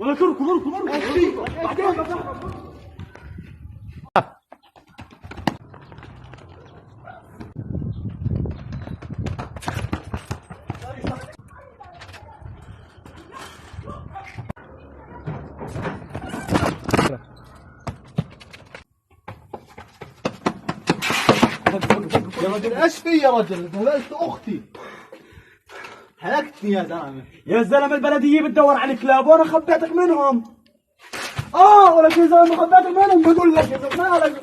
ولكن كبر بعدين يا رجل ايش في يا رجل؟ هلكت اختي، هلكتني يا زلمه. يا زلمه البلديه بتدور على الكلاب وانا خبيتك منهم. ولكن يا زلمه خبيتك منهم، بقول لك يا زلمه مالك.